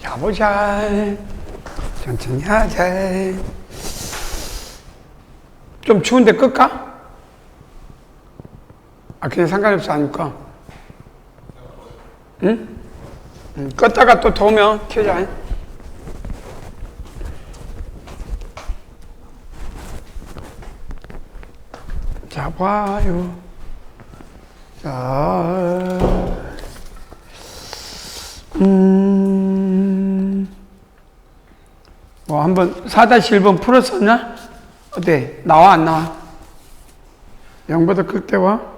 가보자. 천천히 하자. 좀 추운데 끌까? 아, 그냥 상관없어, 아니까. 응? 껐다가 또 더우면 켜자. 자, 봐요. 자, 뭐, 한번 4-1번 풀었었나? 어때? 나와, 안 나와? 0보다 클 때 와?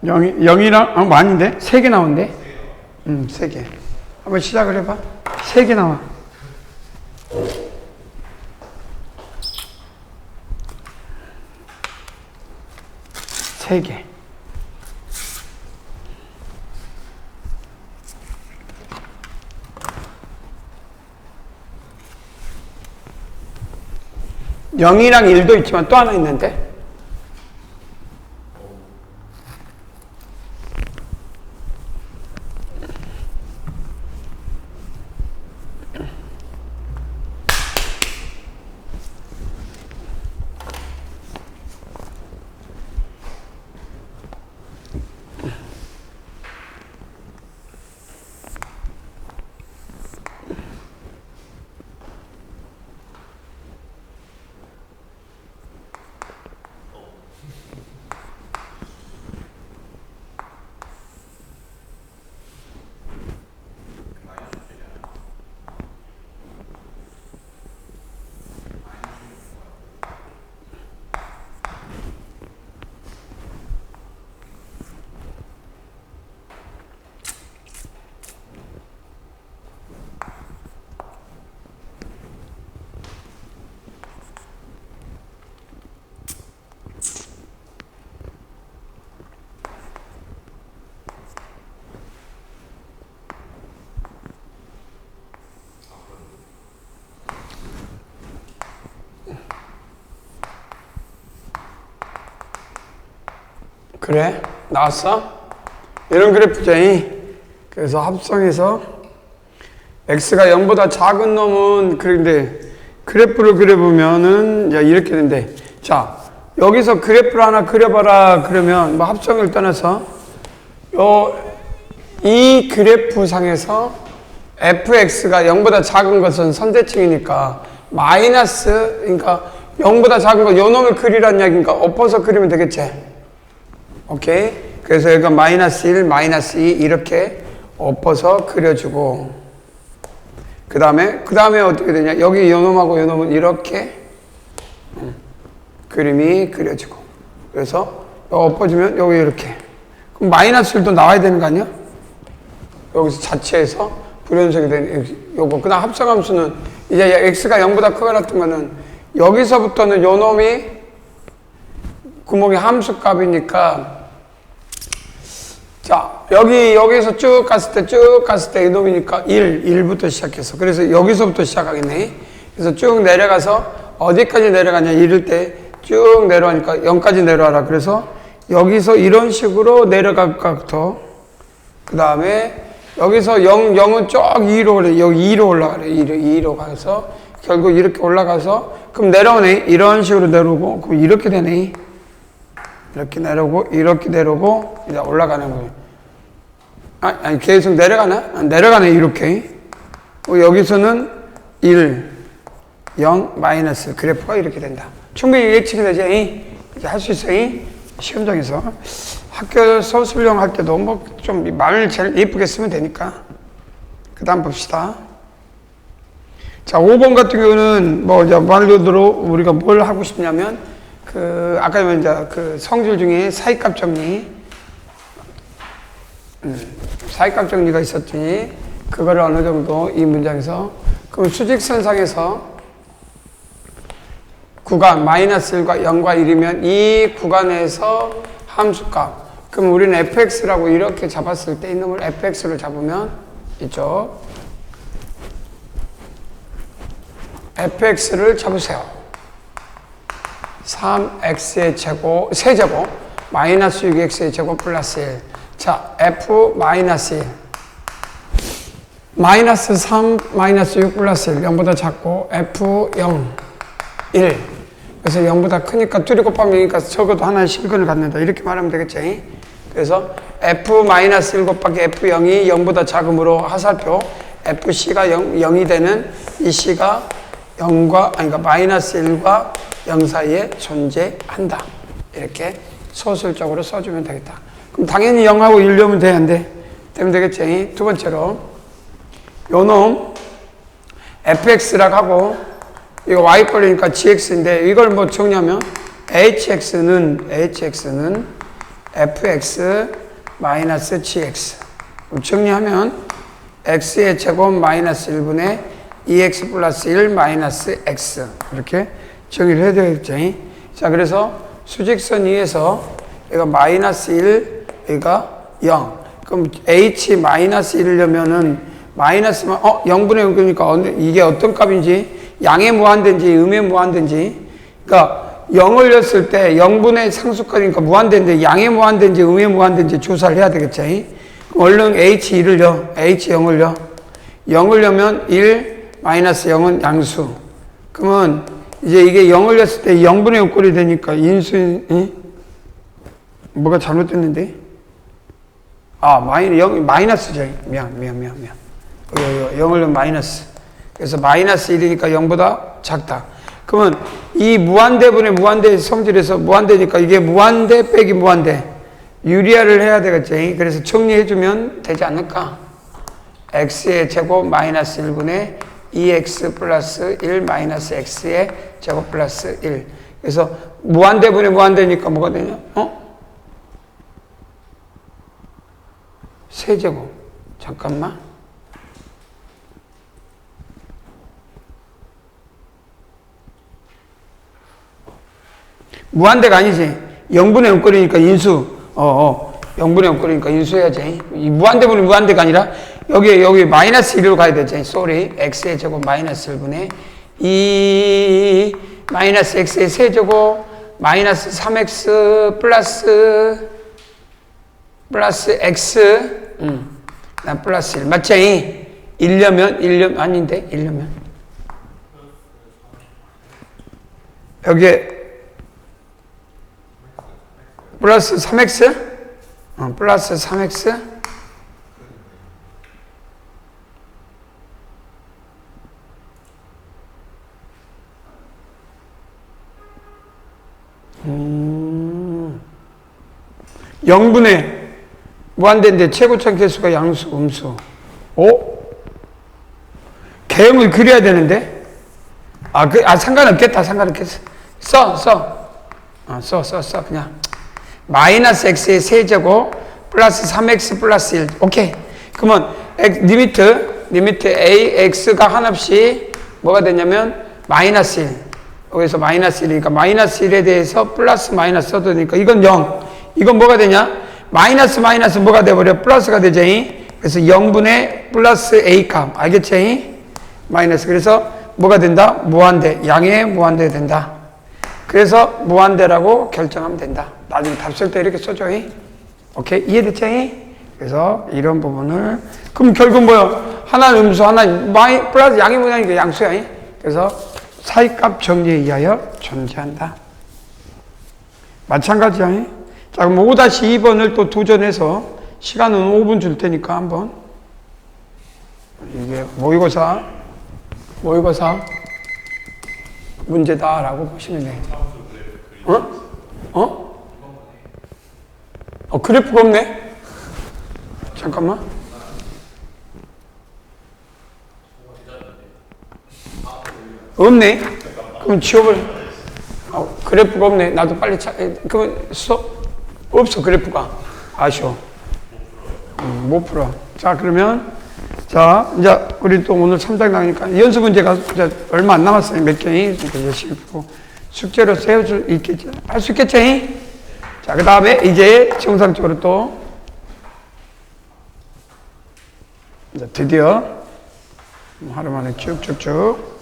0이랑, 아닌데? 3개 나온대? 3개. 한번 시작을 해봐. 3개 나와. 세 개. 영이랑 1도 있지만 또 하나 있는데? 그래? 나왔어? 이런 그래프죠. 그래서 합성해서 x가 0보다 작은 놈은 그런데 그래프를 그려보면은 이렇게 된대. 자, 여기서 그래프를 하나 그려봐라 그러면 뭐 합성을 떠나서 이 그래프 상에서 fx가 0보다 작은 것은 선대칭이니까 마이너스, 그러니까 0보다 작은 거 요 놈을 그리란 이야기니까 엎어서 그리면 되겠지. 오케이? 그래서 여기가 마이너스 1, 마이너스 2 이렇게 엎어서 그려주고 그 다음에 어떻게 되냐? 여기 요 놈하고 요 놈은 이렇게 그림이 그려지고 그래서 엎어지면 여기 이렇게 그럼 마이너스 1도 나와야 되는 거 아니야? 여기서 자체에서 불연속이 되는 요거. 그 다음 합성함수는 이제 x가 0보다 크거나 같은 거는 여기서부터는 요 놈이 구멍이 함수값이니까 자 여기서 쭉 갔을 때 이놈이니까 1부터 시작해서 그래서 여기서부터 시작하겠네. 그래서 쭉 내려가서 어디까지 내려가냐 이럴 때 쭉 내려가니까 0까지 내려와라. 그래서 여기서 이런 식으로 내려갈 것부터 그 다음에 여기서 0은 쭉 2로 올라 여기 2로 올라가래. 2로 가서 결국 이렇게 올라가서 그럼 내려오네. 이런 식으로 내려오고 그럼 이렇게 되네. 이렇게 내려오고 이제 올라가는 거예요. 아니 계속 내려가나? 내려가네 이렇게. 여기서는 1, 0, 마이너스 그래프가 이렇게 된다. 충분히 예측이 되지? 이제 할 수 있어. 시험장에서 학교 서술형 할 때도 뭐 좀 말을 제일 예쁘게 쓰면 되니까. 그 다음 봅시다. 자, 5번 같은 경우는 뭐 이제 말 그대로 우리가 뭘 하고 싶냐면 아까 이제 그 성질 중에 사이값 정리, 사이값 정리가 있었지. 그거를 어느 정도 이 문장에서 그럼 수직선상에서 구간 마이너스 1과 0과 1이면 이 구간에서 함수값. 그럼 우리는 fx라고 이렇게 잡았을 때 이놈을 fx를 잡으면 이쪽 fx를 잡으세요. 3x의 제곱, 세제곱 마이너스 6x의 제곱 플러스 1. 자, F 마이너스 1. 마이너스 3, 마이너스 6 플러스 1. 0보다 작고, F 0, 1. 그래서 0보다 크니까 2 곱하면 0이니까 적어도 하나의 실근을 갖는다. 이렇게 말하면 되겠지. 그래서 F 마이너스 1 곱하기 F 0이 0보다 작음으로 하살표, FC가 0이 되는 이 C가 0과, 아니, 그러니까 마이너스 1과 0 사이에 존재한다. 이렇게 소설적으로 써주면 되겠다. 그럼 당연히 0하고 1 넣으면 돼, 안 돼? 되면 되겠지. 두 번째로, 요 놈, fx라고 하고, 이거 y 걸리니까 gx인데, 이걸 뭐 정리하면, hx는 fx 마이너스 gx. 정리하면, x의 제곱 마이너스 1분의 2x 플러스 1 마이너스 x. 이렇게 정리를 해야 되겠지. 자, 그래서 수직선 위에서 얘가 마이너스 1, 얘가 0. 그럼 h 마이너스 1이려면은 마이너스만, 0분의 0 그러니까 이게 어떤 값인지, 양의 무한대인지, 음의 무한대인지. 그러니까 0을 넣었을 때 0분의 상수값이니까 무한대인데 양의 무한대인지, 음의 무한대인지 조사를 해야 되겠지. 얼른 h2를 넣어. h0을 넣어. 0을 넣으면 1, 마이너스 0은 양수. 그러면 이제 이게 0을 넣었을 때 0분의 6꼴이 되니까 인수, 뭐가 잘못됐는데? 마이너스죠. 미안. 0을 넣으면 마이너스. 그래서 마이너스 1이니까 0보다 작다. 그러면 이 무한대분의 무한대의 성질에서 무한대니까 이게 무한대 빼기 무한대. 유리화를 해야 되겠지. 그래서 정리해주면 되지 않을까? x의 제곱 마이너스 1분의 2x 플러스 1 마이너스 x의 제곱 플러스 1. 그래서 무한대분의 무한대니까 뭐가 되냐? 세제곱. 잠깐만. 무한대가 아니지. 0분의 0꼴이니까 인수. 0분의 0꼴이니까 인수해야지. 이 무한대분의 무한대가 아니라 여기 마이너스 1로 가야 되지. 쏘리. x의 제곱 마이너스 1분의 2 마이너스 x의 세제곱 마이너스 3x 플러스 x 난 플러스 1 맞지? 1려면 아닌데 1려면 여기에 플러스 3x? 플러스 3x? 영분의 무한대인데 최고점 개수가 양수, 음수. 개형을 그려야 되는데? 상관없겠다, 상관없겠어. 써, 그냥. 마이너스 x의 세제곱 플러스 3x 플러스 1. 오케이. 그러면 리미트 ax가 한없이 뭐가 되냐면 마이너스 1. 여기서 마이너스 1이니까 마이너스 1에 대해서 플러스 마이너스 써도 되니까 이건 0. 이건 뭐가 되냐? 마이너스 뭐가 돼버려? 플러스가 되지. 그래서 0분의 플러스 a 값. 알겠지? 마이너스. 그래서 뭐가 된다? 무한대. 양의 무한대 된다. 그래서 무한대라고 결정하면 된다. 나중에 답 쓸 때 이렇게 써줘. 오케이? 이해됐지? 그래서 이런 부분을. 그럼 결국 뭐야? 하나는 음수, 하나는 플러스 양의 무한이니까 양수야. 그래서 사이값 정리에 의하여 존재한다. 마찬가지야. 자, 그럼 5-2번을 또 도전해서 시간은 5분 줄 테니까 한번. 이게 모의고사 문제다라고 보시면 돼. 그래프가 없네? 잠깐만. 없네? 그럼 지워버려. 그래프가 없네. 나도 빨리 그러면 없어, 그래프가. 아쉬워. 못 풀어. 자, 그러면, 이제, 우리 또 오늘 3장 나가니까, 연습 문제가 이제 얼마 안 남았어요. 몇 개니? 열심히 풀고. 숙제로 세울 수 있겠지? 할 수 있겠지? 자, 그 다음에 이제 정상적으로 또, 이제 드디어, 하루 만에 쭉쭉쭉.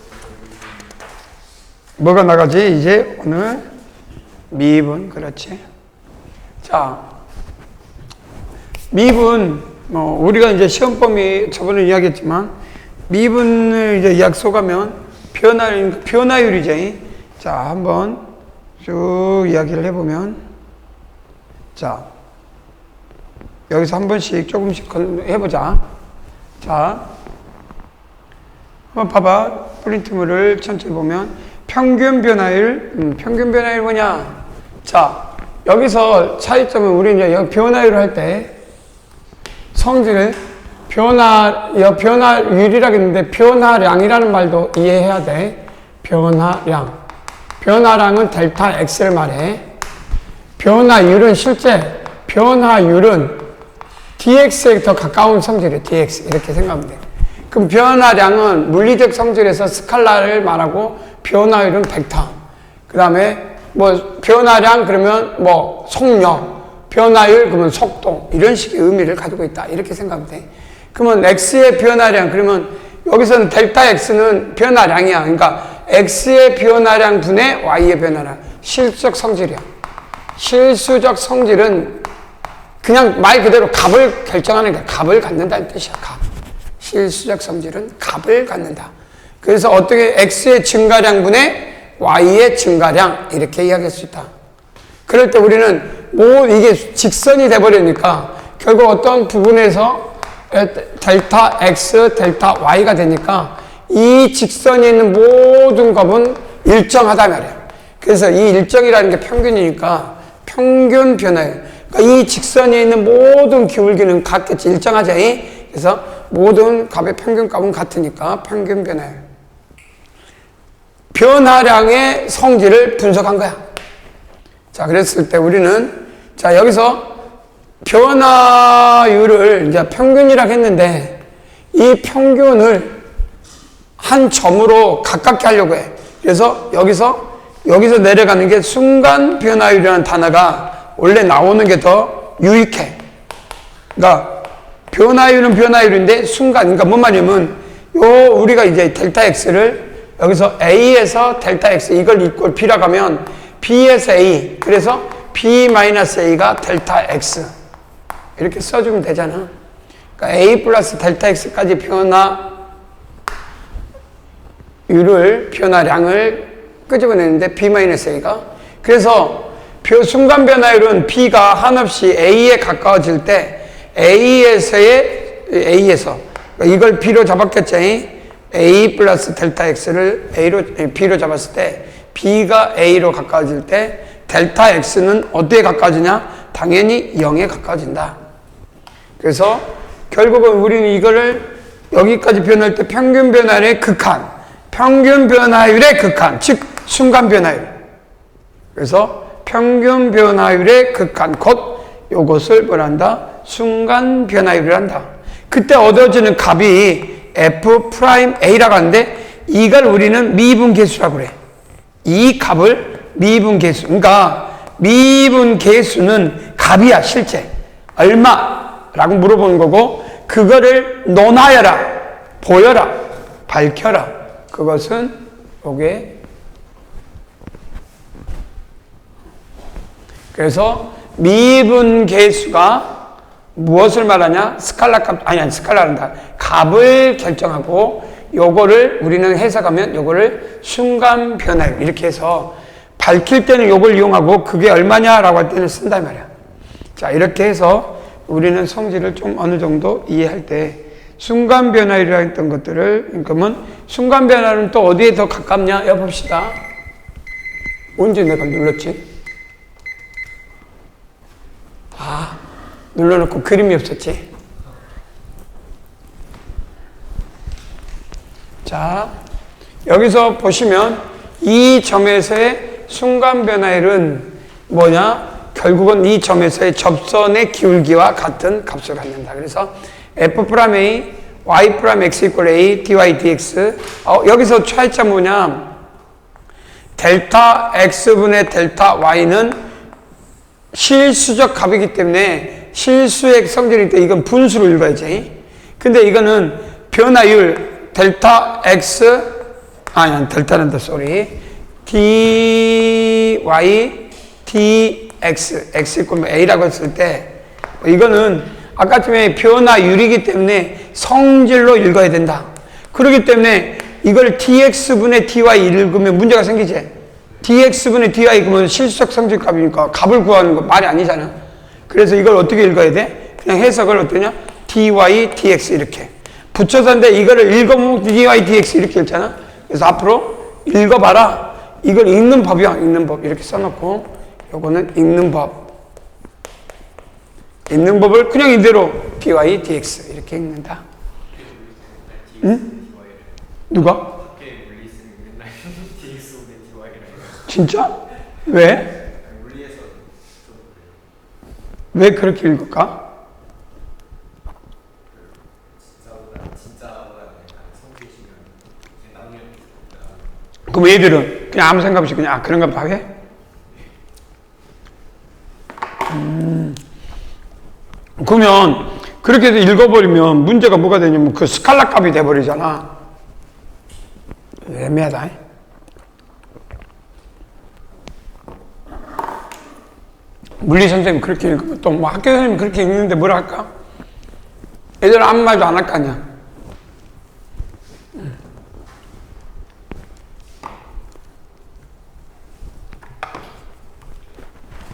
뭐가 나가지? 이제 오늘 미분, 그렇지. 자, 미분, 우리가 이제 시험범위 저번에 이야기했지만, 미분을 이제 약속하면 변화율이죠. 자, 한번 쭉 이야기를 해보면, 자, 여기서 한 번씩 조금씩 해보자. 자, 한번 봐봐. 프린트물을 천천히 보면, 평균 변화율 뭐냐? 자, 여기서 차이점은 우리 이제 변화율을 할 때, 성질을 변화율이라고 했는데 변화량이라는 말도 이해해야 돼. 변화량은 델타 X를 말해. 변화율은 실제 변화율은 dx에 더 가까운 성질이에요. dx 이렇게 생각하면 돼. 그럼 변화량은 물리적 성질에서 스칼라를 말하고 변화율은 벡터. 그 다음에 뭐 변화량 그러면 뭐 속력, 변화율 그러면 속도 이런 식의 의미를 가지고 있다 이렇게 생각하면 돼. 그러면 x의 변화량 그러면 여기서는 델타 x는 변화량이야. 그러니까 x의 변화량 분의 y의 변화량 실수적 성질이야. 실수적 성질은 그냥 말 그대로 값을 결정하는 게 값을 갖는다는 뜻이야. 값. 실수적 성질은 값을 갖는다. 그래서 어떻게 x의 증가량분의 y의 증가량 이렇게 이야기할 수 있다. 그럴 때 우리는 이게 직선이 돼버리니까 결국 어떤 부분에서 델타 x, 델타 y가 되니까 이 직선에 있는 모든 값은 일정하다 말이야. 그래서 이 일정이라는 게 평균이니까 평균 변화율. 그러니까 이 직선에 있는 모든 기울기는 같겠지. 일정하지. 그래서 모든 값의 평균값은 같으니까 평균 변화율. 변화량의 성질을 분석한 거야. 자, 그랬을 때 우리는 자, 여기서 변화율을 이제 평균이라고 했는데 이 평균을 한 점으로 가깝게 하려고 해. 그래서 여기서 내려가는 게 순간 변화율이라는 단어가 원래 나오는 게 더 유익해. 그러니까 변화율은 변화율인데 순간, 그러니까 뭔 말이냐면 우리가 이제 델타 x를 여기서 a에서 델타 x 이걸 이꼴 b라고 하면 b에서 a 그래서 b-a가 델타 x 이렇게 써주면 되잖아. 그러니까 a 플러스 델타 x까지 변화량을 끄집어내는데 b-a가 그래서 순간 변화율은 b가 한없이 a에 가까워질 때 A에서 그러니까 이걸 B로 잡았겠지. A 플러스 델타 X를 B로 잡았을 때 B가 A로 가까워질 때 델타 X는 어디에 가까워지냐? 당연히 0에 가까워진다. 그래서 결국은 우리는 이거를 여기까지 변할 때 평균 변화율의 극한, 즉 순간 변화율. 그래서 평균 변화율의 극한, 곧 요것을 뭐란다? 순간 변화율을 한다. 그때 얻어지는 값이 F'A라고 하는데 이걸 우리는 미분계수라고 그래. 이 값을 미분계수. 그러니까 미분계수는 값이야 실제. 얼마라고 물어보는 거고 그거를 논하여라, 보여라, 밝혀라. 그것은 요게 그래서 미분계수가 무엇을 말하냐? 스칼라 스칼라란다. 값을 결정하고 요거를 우리는 해석하면 요거를 순간 변화율 이렇게 해서 밝힐 때는 요걸 이용하고 그게 얼마냐라고 할 때는 쓴다 이 말이야. 자, 이렇게 해서 우리는 성질을 좀 어느 정도 이해할 때 순간 변화율이라 했던 것들을 그러면 순간 변화율은 또 어디에 더 가깝냐? 여봅시다. 언제 내가 눌렀지? 눌러놓고 그림이 없었지. 자, 여기서 보시면 이 점에서의 순간 변화율은 뭐냐? 결국은 이 점에서의 접선의 기울기와 같은 값을 갖는다. 그래서 F'A, Y'X equal A, dy dx. 여기서 차이점 뭐냐? 델타 X분의 델타 Y는 실수적 값이기 때문에 실수의 성질일 때 이건 분수로 읽어야지. 근데 이거는 변화율 델타 x 델타는 dy dx x equal a라고 했을 때 이거는 아까쯤에 변화율이기 때문에 성질로 읽어야 된다. 그렇기 때문에 이걸 dx분의 dy 읽으면 문제가 생기지. dx분의 dy 그러면 실수적 성질값이니까 값을 구하는 거 말이 아니잖아. 그래서 이걸 어떻게 읽어야 돼? 그냥 해석을 어떠냐? dy dx 이렇게 붙여서 하는데 이거를 읽어보면 dy dx 이렇게 읽잖아. 그래서 앞으로 읽어봐라. 이걸 읽는 법이야. 읽는 법 이렇게 써놓고 요거는 읽는 법. 읽는 법을 그냥 이대로 dy dx 이렇게 읽는다. 응? 누가? 진짜? 왜? 왜 그렇게 읽을까? 그럼 얘들은 그냥 아무 생각 없이 그냥 그런가 봐 해? 그러면 그렇게 해서 읽어버리면 문제가 뭐가 되냐면 그 스칼라 값이 돼버리잖아. 애매하다. 물리 선생님 그렇게 읽으면 또 뭐 학교 선생님 그렇게 읽는데 뭐라 할까? 애들은 아무 말도 안 할 거 아니야.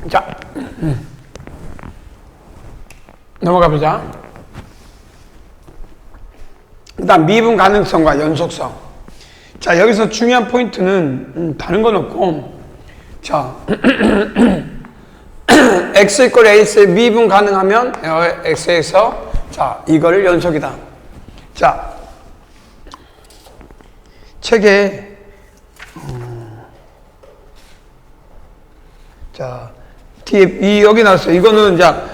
자, 넘어가 보자. 일단 미분 가능성과 연속성. 자, 여기서 중요한 포인트는 다른 건 없고, 자, x 이퀄 ax 미분 가능하면 x에서 자 이거를 연속이다. 자, 책에 자 뒤에 여기 나왔어요. 이거는 자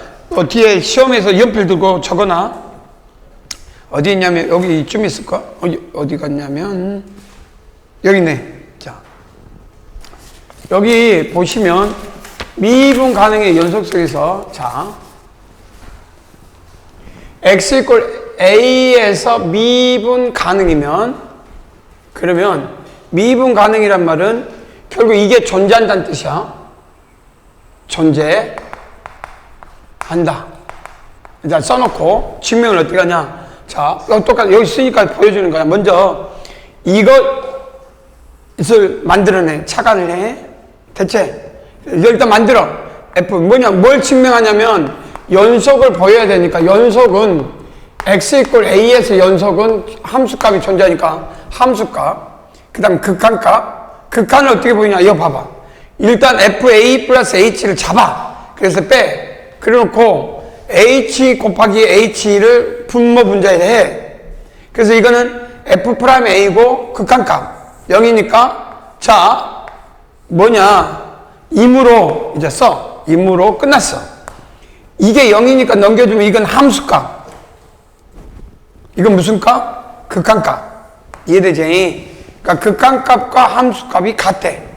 뒤에 시험에서 연필 들고 적어놔. 어디 있냐면 여기 이쯤 있을까? 어디 갔냐면 여기 있네. 자, 여기 보시면 미분 가능의 연속성에서 자 x 이퀄 a에서 미분 가능이면 그러면 미분 가능이란 말은 결국 이게 존재한다는 뜻이야. 존재한다. 일단 써놓고 증명을 어떻게 하냐. 자, 똑같이 여기 쓰니까 보여주는 거야. 먼저 이것을 만들어내. 착안을 해. 대체 일단 만들어. F 뭐냐? 뭘 증명하냐면 연속을 보여야 되니까 연속은 x 이퀄 a에서 연속은 함수값이 존재하니까 함수값 그 다음 극한값 극한을 어떻게 보이냐. 이거 봐봐. 일단 fa 플러스 h를 잡아. 그래서 빼. 그래놓고 h 곱하기 h를 분모 분자에 해. 그래서 이거는 f 프라임 a고 극한값 0이니까 자 뭐냐 임으로 이제 써. 임으로 끝났어. 이게 0이니까 넘겨주면 이건 함수값. 이건 무슨 값? 극한값. 이해되지? 그러니까 극한값과 함수값이 같대.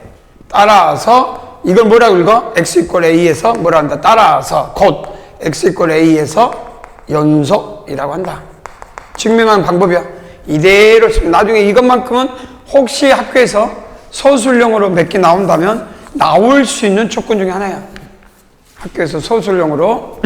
따라서 이걸 뭐라고 읽어? x 이퀄 a에서 뭐라 한다? 따라서 곧 x 이퀄 a에서 연속이라고 한다. 증명하는 방법이야. 이대로 나중에 이것만큼은 혹시 학교에서 서술형으로 몇 개 나온다면 나올 수 있는 조건 중에 하나야. 학교에서 서술형으로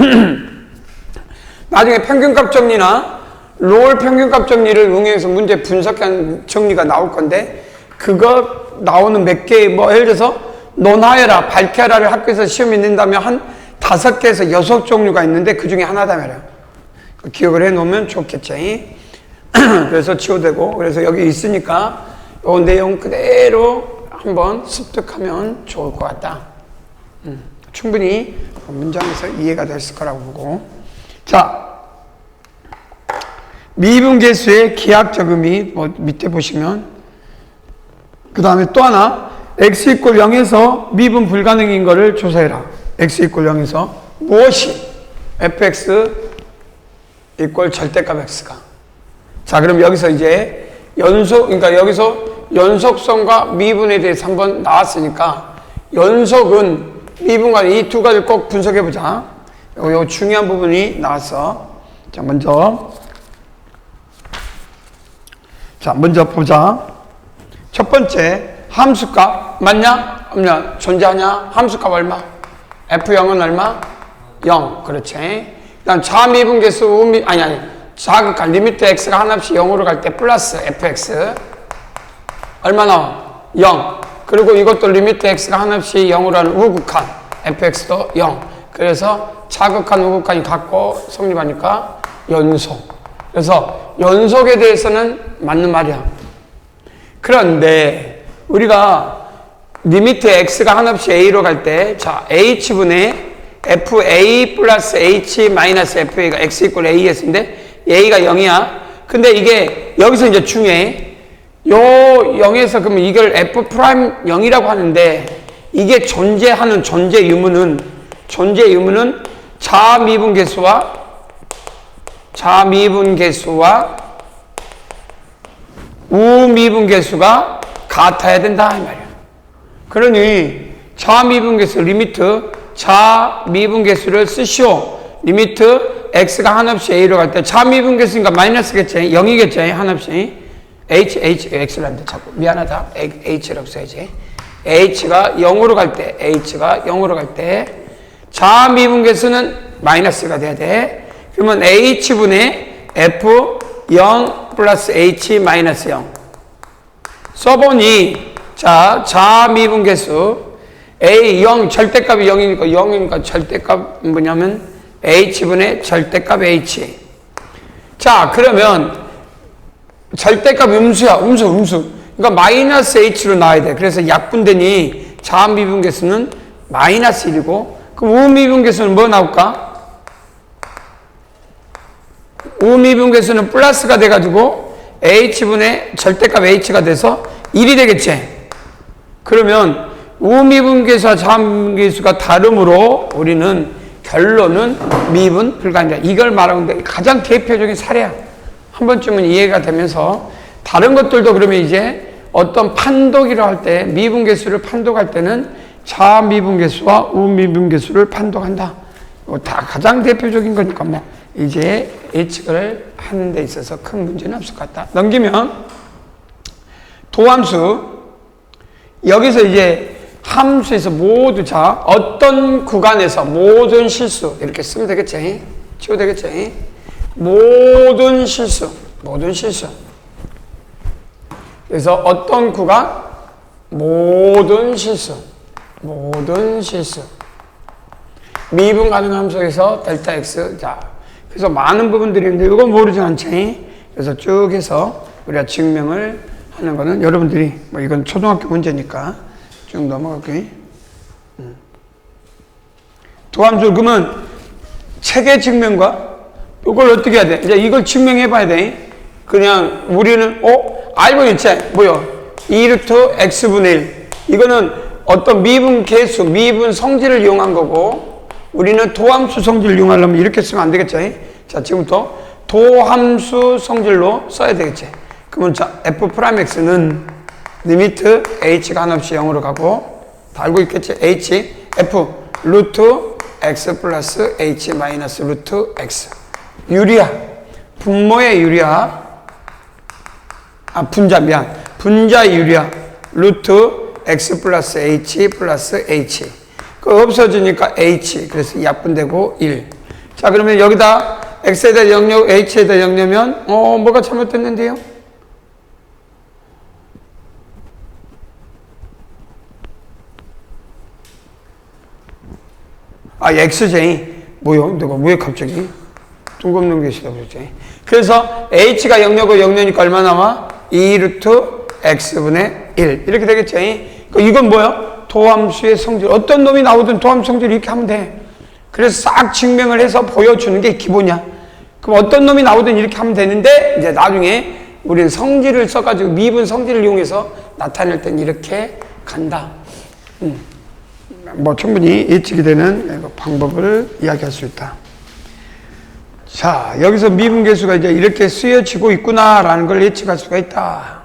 나중에 평균값 정리나 롤 평균값 정리를 응용해서 문제 분석한 정리가 나올 건데 그거 나오는 몇 개 뭐 예를 들어서 논하여라 밝혀라를 학교에서 시험에 낸다면 한 5개에서 6종류가 있는데 그 중에 하나다 말이야. 기억을 해 놓으면 좋겠지. 그래서 치워되고 그래서 여기 있으니까 이 내용 그대로 한번 습득하면 좋을 것 같다. 충분히 문장에서 이해가 됐을 거라고 보고. 자, 미분계수의 기하학적 의미 뭐 밑에 보시면 그 다음에 또 하나 x 이퀄 0에서 미분 불가능인 거를 조사해라. x 이퀄 0에서 무엇이 fx 이퀄 절대값 x가. 자, 그럼 여기서 이제 그러니까 여기서 연속성과 미분에 대해서 한번 나왔으니까 연속은 미분과 이 두 가지를 꼭 분석해 보자. 요 중요한 부분이 나왔어. 자, 먼저 보자. 첫 번째 함수값 맞냐? 없냐? 존재하냐? 함수값 얼마? f0은 얼마? 0. 그렇지. 그다음 자미분계수 아니 자극한 리미트 x가 하나씩 0으로 갈 때 플러스 fx 얼마나 0. 그리고 이것도 리미트 x가 하나씩 0으로 하는 우극한 fx도 0. 그래서 자극한 우극한이 같고 성립하니까 연속. 그래서 연속에 대해서는 맞는 말이야. 그런데 우리가 리미트 x가 한없이 a로 갈 때 자 h분의 fa 플러스 h 마이너스 fa가 x 이퀄 as인데 a가 0이야. 근데 이게 여기서 이제 중요해. 요 0에서 그러면 이걸 f 프라임 0이라고 하는데 이게 존재 유무는 자미분계수와 우미분계수가 같아야 된다 이 말이야. 그러니 자미분계수 리미트 자미분계수를 쓰시오. 리미트 x가 한없이 a로 갈 때 자미분계수니까 마이너스겠지. 0이겠지. 한없이 x라는데 자꾸 미안하다. h라고 써야지. h가 0으로 갈 때 자미분계수는 마이너스가 돼야 돼. 그러면 h분의 f 0 플러스 h 마이너스 0 써보니 자 자미분계수 a 0 절대값이 0이니까 절대값은 뭐냐면 h분의 절대값 h. 자 그러면 절대값 음수야. 음수. 그러니까 마이너스 h로 나와야 돼. 그래서 약분되니 자미분계수는 마이너스 1이고 그럼 우미분계수는 뭐 나올까? 우미분계수는 플러스가 돼가지고 h분의 절대값 h가 돼서 1이 되겠지. 그러면 우미분계수와 자미분계수가 다르므로 우리는 결론은 미분 불가능이다. 이걸 말하는데 가장 대표적인 사례야. 한 번쯤은 이해가 되면서 다른 것들도 그러면 이제 어떤 판독이라 할 때 미분계수를 판독할 때는 자미분계수와 우미분계수를 판독한다. 다 가장 대표적인 거니까 뭐 이제 예측을 하는 데 있어서 큰 문제는 없을 것 같다. 넘기면 도함수 여기서 이제 함수에서 모두 자 어떤 구간에서 모든 실수 이렇게 쓰면 되겠지. 치워 되겠지. 모든 실수. 그래서 어떤 구간 모든 실수. 미분 가능 함수에서 델타 x. 자, 그래서 많은 부분들이 있는데 이건 모르지 않지. 그래서 쭉 해서 우리가 증명을 하는 거는 여러분들이 뭐 이건 초등학교 문제니까 쭉 넘어갈게. 도함수 그러면 체계 증명과 이걸 어떻게 해야 돼? 이제 이걸 증명해 봐야 돼. 그냥 우리는 알고 있지? 뭐요? 2루트 x분의 1. 이거는 어떤 미분 계수, 미분 성질을 이용한 거고 우리는 도함수 성질을 이용하려면 이렇게 쓰면 안 되겠지? 자, 지금부터 도함수 성질로 써야 되겠지? 그러면 자, f'x는 리미트 h가 한없이 0으로 가고 다 알고 있겠지? h, f, 루트 x 플러스 h 마이너스 루트 x. 유리야. 분모의 유리야. 분자 유리야. 루트 x 플러스 h 플러스 h. 그 없어지니까 h. 그래서 약분되고 1. 자, 그러면 여기다 x에 대해 0, h에 대해 0려면 뭐가 잘못됐는데요? xj. 뭐요? 내가 왜 갑자기? 뜬금없는 것이다 그랬지. 그래서 h가 0려니까 얼마 나와? 2루트 x분의 1. 이렇게 되겠지. 이건 뭐야? 도함수의 성질. 어떤 놈이 나오든 도함수 성질 이렇게 하면 돼. 그래서 싹 증명을 해서 보여주는 게 기본이야. 그럼 어떤 놈이 나오든 이렇게 하면 되는데, 이제 나중에 우리는 성질을 써가지고 미분 성질을 이용해서 나타낼 땐 이렇게 간다. 뭐 충분히 예측이 되는 방법을 이야기할 수 있다. 자, 여기서 미분계수가 이제 이렇게 쓰여지고 있구나라는 걸 예측할 수가 있다.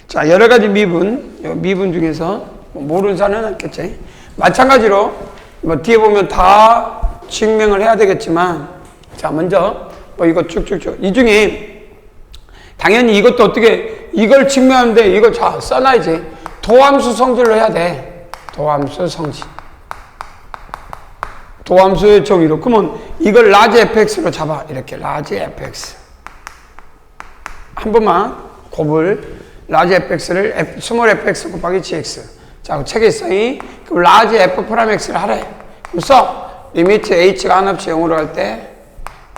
자, 여러 가지 미분 중에서 모르는 사람은 없겠지. 마찬가지로 뭐 뒤에 보면 다 증명을 해야 되겠지만, 자, 먼저 뭐 이거 쭉쭉쭉 이 중에 당연히 이것도 어떻게 이걸 증명하는데 이걸 자 써놔야지. 도함수 성질로 해야 돼. 도함수 성질. 도함수의 정의로. 그러면 이걸 라지 fx로 잡아. 이렇게 라지 fx. 한 번만 곱을 라지 fx를 스몰 fx 곱하기 gx. 자, 책에 있어. 그럼 라지 f 프라임 x를 하래. 그럼 써. 리미트 h가 한없이 0으로 갈 때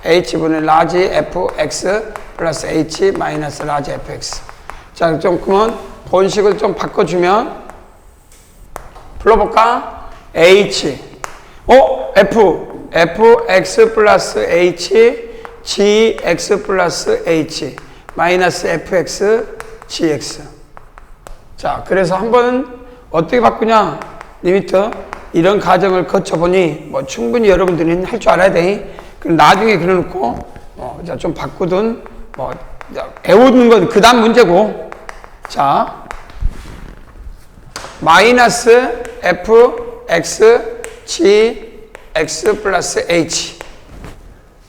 h분의 라지 fx 플러스 h 마이너스 라지 fx. 자, 좀 그러면 본식을 좀 바꿔주면 불러볼까? h fx 플러스 h gx 플러스 h 마이너스 fx gx. 자, 그래서 한번 어떻게 바꾸냐? 리미트 이런 과정을 거쳐보니 뭐 충분히 여러분들이 할 줄 알아야 돼. 그럼 나중에 그려놓고 자, 좀 바꾸든 뭐 배우는 건 그 다음 문제고. 자, 마이너스 fx gx 플러스 h.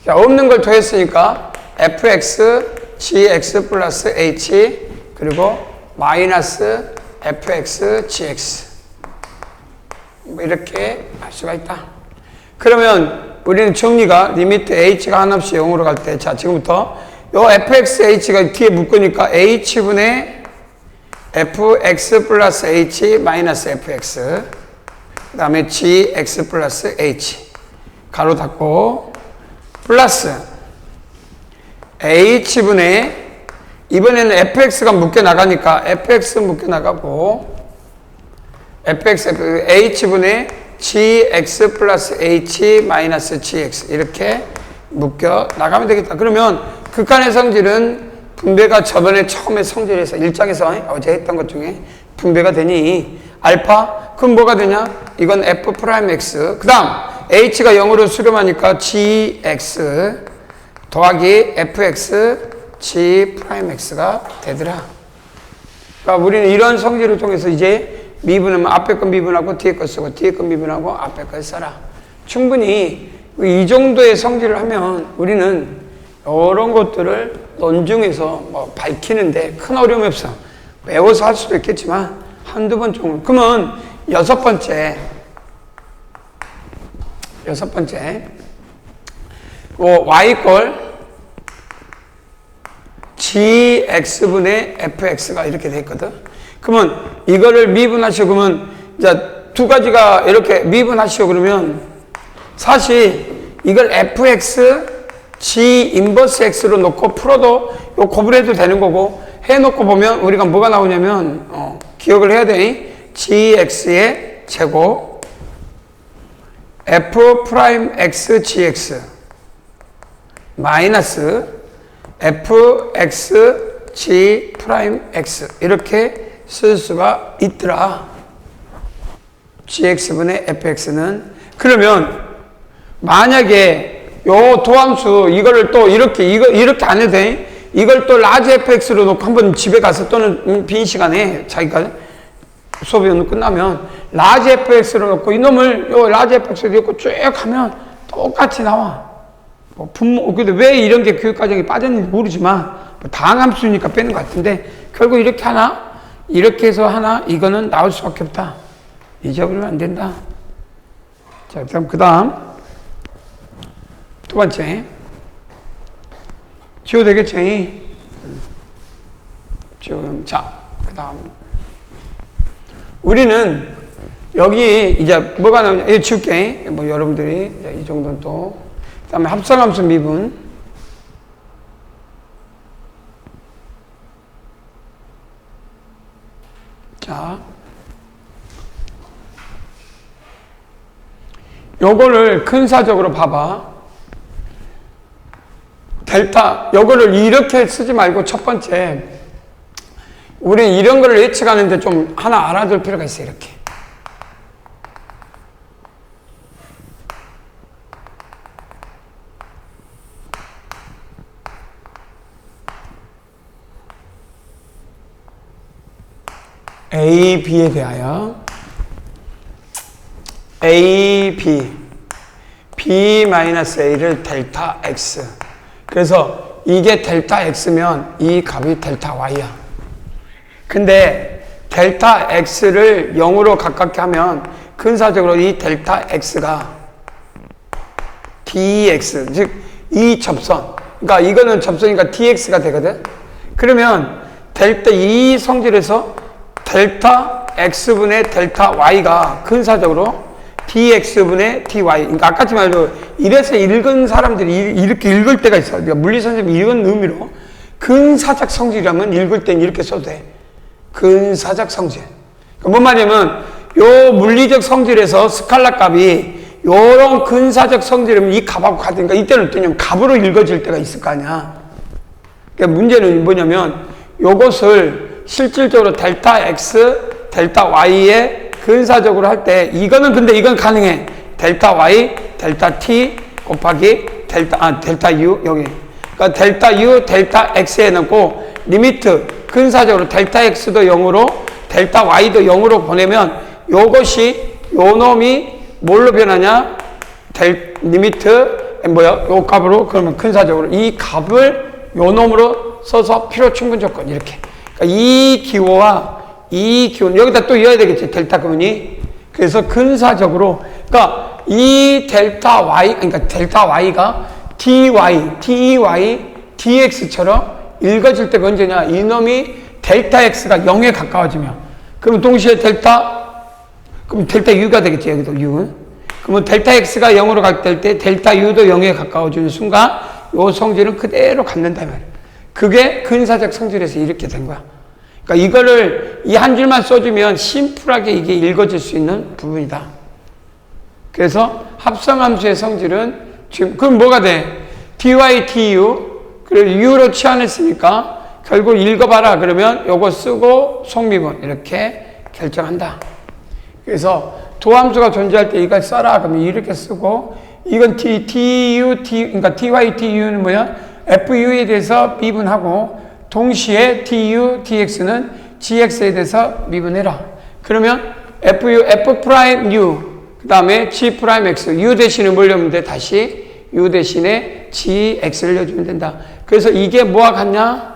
자, 없는 걸 더했으니까 fx gx 플러스 h 그리고 마이너스 fx gx. 뭐 이렇게 할 수가 있다. 그러면 우리는 정리가 리미트 h가 한없이 0으로 갈 때, 자, 지금부터 요 fx h가 뒤에 묶으니까 h분의 fx 플러스 h 마이너스 fx 그 다음에 gx 플러스 h 가로 닫고 플러스 h분의 이번에는 fx가 묶여 나가니까 fx 묶여 나가고 fx h분의 gx 플러스 h 마이너스 gx 이렇게 묶여 나가면 되겠다. 그러면 극한의 성질은 분배가 저번에 처음에 성질에서 1장에서 어제 했던 것 중에 분배가 되니 알파 그럼 뭐가 되냐? 이건 f 프라임 x 그 다음 h가 0으로 수렴하니까 gx 더하기 fx g 프라임 x가 되더라. 그러니까 우리는 이런 성질을 통해서 이제 미분하면 앞에 거 미분하고 뒤에 거 쓰고 뒤에 거 미분하고 앞에 거 써라. 충분히 이 정도의 성질을 하면 우리는 이런 것들을 논중에서 뭐 밝히는데 큰 어려움이 없어. 외워서 할 수도 있겠지만 한두 번 정도. 그러면 여섯 번째 y꼴 gx분의 fx가 이렇게 돼 있거든. 그러면 이거를 미분하시고 그러면 이제 두 가지가 이렇게 미분하시고 그러면 사실 이걸 fx g 인버스 x로 놓고 풀어도 요 구분해도 되는 거고 해놓고 보면 우리가 뭐가 나오냐면 기억을 해야 돼. gx의 제곱 f 프라임 x gx 마이너스 fx g 프라임 x 이렇게 쓸 수가 있더라. gx분의 fx는 그러면 만약에 요 도함수 이거를 또 이렇게 안 해도 돼. 이걸 또 라지 fx로 놓고 한번 집에 가서 또는 빈 시간에 자기가 수업이 끝나면 라지 fx로 놓고 이놈을 요 라지 fx로 놓고 쭉 하면 똑같이 나와. 뭐 근데 왜 이런 게 교육과정에 빠졌는지 모르지만 뭐 다항함수니까 빼는 것 같은데 결국 이렇게 하나 이렇게 해서 하나 이거는 나올 수밖에 없다. 잊어버리면 안 된다. 자, 그럼 그 다음 두 번째 지워 되겠지? 지금 자, 그 다음 우리는 여기 이제 뭐가 나오냐? 이거 지울게. 뭐 여러분들이 이 정도는 또 그 다음에 합성함수 미분 자 요거를 근사적으로 봐봐. 델타 요거를 이렇게 쓰지 말고 첫 번째 우리 이런 거를 예측하는데 좀 하나 알아둘 필요가 있어. 이렇게 A, B에 대하여 A, B B-A를 델타 X 그래서 이게 델타 X면 이 값이 델타 Y야. 근데 델타 X를 0으로 가깝게 하면 근사적으로 이 델타 X가 dx, 즉 이 접선, 그러니까 이거는 접선이니까 dx가 되거든. 그러면 델타 이 성질에서 델타 x분의 델타 y가 근사적으로 dx분의 dy. 그러니까 아까 말로 이래서 읽은 사람들이 이렇게 읽을 때가 있어. 그러니까 물리 선생님이 이런 의미로 근사적 성질이라면 읽을 땐 이렇게 써도 돼. 근사적 성질. 그러니까 뭔 말이냐면 요 물리적 성질에서 스칼라 값이 요런 근사적 성질이면 이 값하고 같으니까 이때는 어떠냐면 값으로 읽어질 때가 있을 거 아니야. 그러니까 문제는 뭐냐면 요것을 실질적으로 델타 x, 델타 y에 근사적으로 할 때 이거는 근데 이건 가능해. 델타 y, 델타 t 곱하기 델타 u 여기. 그러니까 델타 u, 델타 x에 넣고 리미트 근사적으로 델타 x도 0으로 델타 y도 0으로 보내면 요것이 요 놈이 뭘로 변하냐? 리미트 요 값으로 그러면 근사적으로 이 값을 요 놈으로 써서 필요 충분 조건 이렇게. 그러니까 이 기호와 이 기호는 여기다 또 이어야 되겠지. 델타 근이. 그래서 근사적으로 그러니까 이 델타 y 그러니까 델타 y가 dy, dx처럼 읽어질 때가 언제냐? 이놈이 델타 x가 0에 가까워지면 그럼 동시에 그럼 델타 u가 되겠지. 여기도 u. 그러면 델타 x가 0으로 갈 때 델타 u도 0에 가까워지는 순간 요 성질은 그대로 갖는다 말이야. 그게 근사적 성질에서 이렇게 된 거야. 그러니까 이거를 이 한 줄만 써주면 심플하게 이게 읽어질 수 있는 부분이다. 그래서 합성함수의 성질은 지금 그럼 뭐가 돼? dy, du 그리고 u로 치환했으니까 결국 읽어봐라 그러면 요거 쓰고 속미분 이렇게 결정한다. 그래서 도함수가 존재할 때 이걸 써라 그러면 이렇게 쓰고 이건 그러니까 dy, du는 뭐야? fu에 대해서 미분하고 동시에 du, dx는 gx에 대해서 미분해라. 그러면 f 프라임 u 그 다음에 g 프라임 x u 대신에 뭘 넣으면 돼? 다시 u 대신에 gx를 넣어주면 된다. 그래서 이게 뭐와 같냐?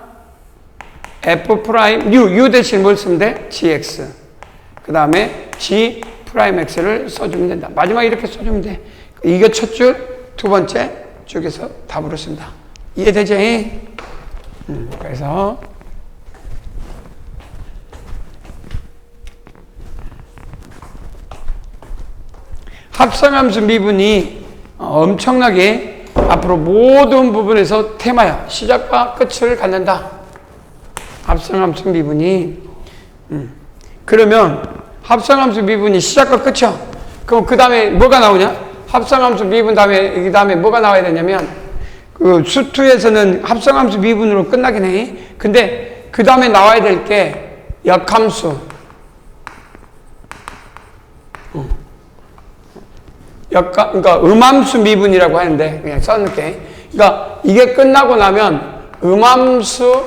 f 프라임 u 대신에 뭘 쓰면 돼? gx 그 다음에 g 프라임 x를 써주면 된다. 마지막에 이렇게 써주면 돼. 이게 첫 줄, 두 번째 줄에서 답으로 쓴다. 이해되지? 그래서 합성함수 미분이 엄청나게 앞으로 모든 부분에서 테마야. 시작과 끝을 갖는다. 합성함수 미분이 그러면 합성함수 미분이 시작과 끝이야. 그럼 그 다음에 뭐가 나오냐? 합성함수 미분 다음에 그 다음에 뭐가 나와야 되냐면 그 수2에서는 합성함수 미분으로 끝나긴 해. 근데 그 다음에 나와야 될 게 역함수. 그러니까 음함수 미분이라고 하는데 그냥 써놓을게. 그러니까 이게 끝나고 나면 음함수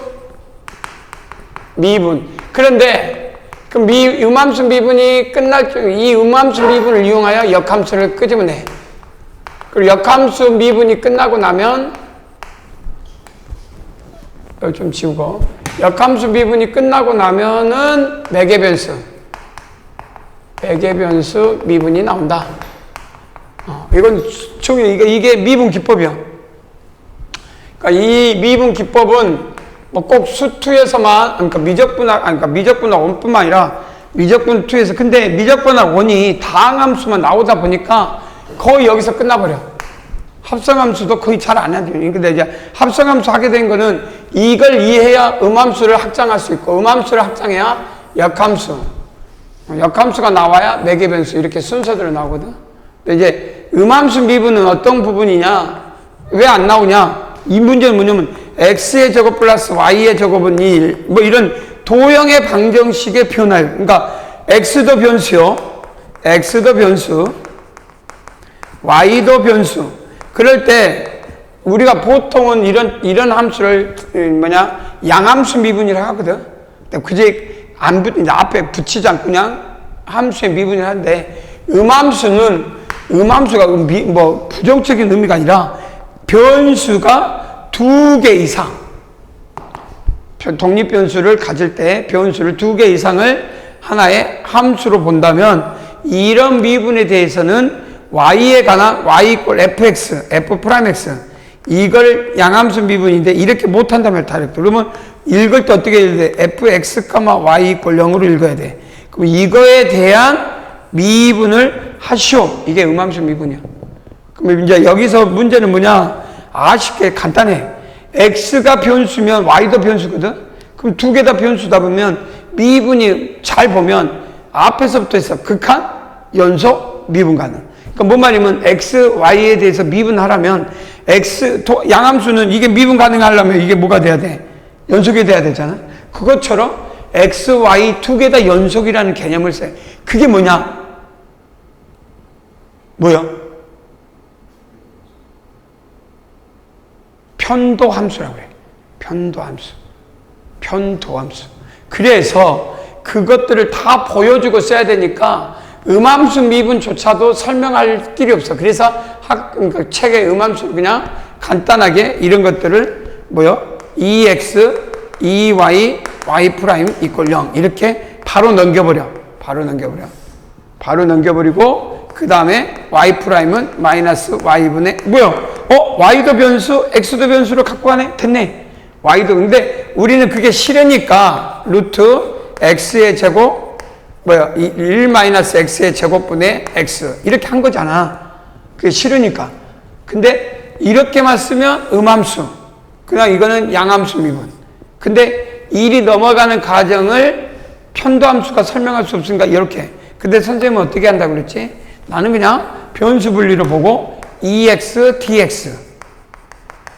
미분. 그런데 그럼 음함수 미분이 끝날 때 이 음함수 미분을 이용하여 역함수를 끄집어내. 그리고 역함수 미분이 끝나고 나면 여기 좀 지우고 역함수 미분이 끝나고 나면은 매개변수 미분이 나온다. 이건 이게 미분 기법이야. 그러니까 이 미분 기법은 뭐 꼭 수2에서만, 그러니까 미적분학 1뿐만 아니라 미적분 2에서, 근데 미적분학 1이 다항함수만 나오다 보니까 거의 여기서 끝나버려. 합성함수도 거의 잘 안 해야 돼요. 근데 이제 합성함수 하게 된 거는 이걸 이해해야 음함수를 확장할 수 있고, 음함수를 확장해야 역함수. 역함수가 나와야 매개변수 이렇게 순서대로 나오거든. 근데 이제 음함수 미분은 어떤 부분이냐? 왜 안 나오냐? 이 문제는 뭐냐면 x의 제곱 플러스 y의 제곱은 1 뭐 이런 도형의 방정식의 변화예요. 그러니까 x도 변수요. x도 변수. y도 변수. 그럴 때 우리가 보통은 이런 함수를 양함수 미분이라고 하거든. 그제 앞에 붙이지 않고 그냥 함수의 미분이라 하는데 음함수가 뭐 부정적인 의미가 아니라 변수가 2개 이상 독립변수를 가질 때 변수를 2개 이상을 하나의 함수로 본다면 이런 미분에 대해서는 y에 관한 y 이꼴 fx, f 프라임 x 이걸 양함수 미분인데 이렇게 못한다면 다르다. 그러면 읽을 때 어떻게 해야 돼? fx, y 이꼴 0으로 읽어야 돼. 그럼 이거에 대한 미분을 하시오. 이게 음함수 미분이야. 그럼 이제 여기서 문제는 뭐냐? 쉽게 간단해. x가 변수면 y도 변수거든? 그럼 두 개 다 변수다 보면 미분이 잘 보면 앞에서부터 해서 극한, 연속, 미분 가능. 그러니까 뭔 말이면 x, y에 대해서 미분하라면 양함수는 이게 미분 가능하려면 이게 뭐가 돼야 돼? 연속이 돼야 되잖아. 그것처럼 x, y 두 개 다 연속이라는 개념을 써요. 그게 뭐냐? 뭐야? 편도함수라고 그래. 편도함수. 그래서 그것들을 다 보여주고 써야 되니까 음함수 미분조차도 설명할 길이 없어. 그래서 그러니까 책의 음함수 그냥 간단하게 이런 것들을 뭐요? 2x, 2y, y 프라임 이꼴 0 이렇게 바로 넘겨버려. 바로 넘겨버리고 그 다음에 y 프라임은 마이너스 y분의 뭐요? y도 변수, x도 변수로 갖고 가네? 됐네. y도 근데 우리는 그게 싫으니까 루트 x의 제곱 1 마이너스 x의 제곱분의 x 이렇게 한 거잖아. 그게 싫으니까. 근데 이렇게만 쓰면 음함수. 그냥 이거는 양함수 미분. 근데 1이 넘어가는 과정을 편도함수가 설명할 수 없으니까 이렇게. 근데 선생님은 어떻게 한다고 그랬지? 나는 그냥 변수 분리로 보고 2x, dx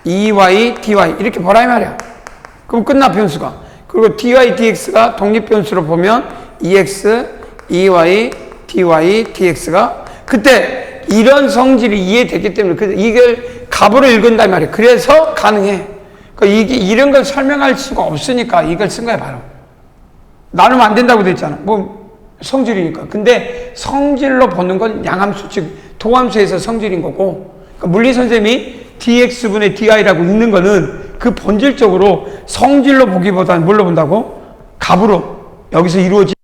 2y, dy 이렇게 보라 이 말이야. 그럼 끝나 변수가. 그리고 dy, dx가 독립변수로 보면 2x, 2y, dy, dx가 그때 이런 성질이 이해되기 때문에 이걸 값으로 읽은단 말이에요. 그래서 가능해. 그러니까 이게 이런 걸 설명할 수가 없으니까 이걸 쓴 거야 바로. 나누면 안 된다고 됐잖아. 뭐 성질이니까. 근데 성질로 보는 건 양함수, 즉 도함수에서 성질인 거고 그러니까 물리 선생님이 dx분의 di라고 읽는 거는 그 본질적으로 성질로 보기보다는 뭘로 본다고? 값으로 여기서 이루어진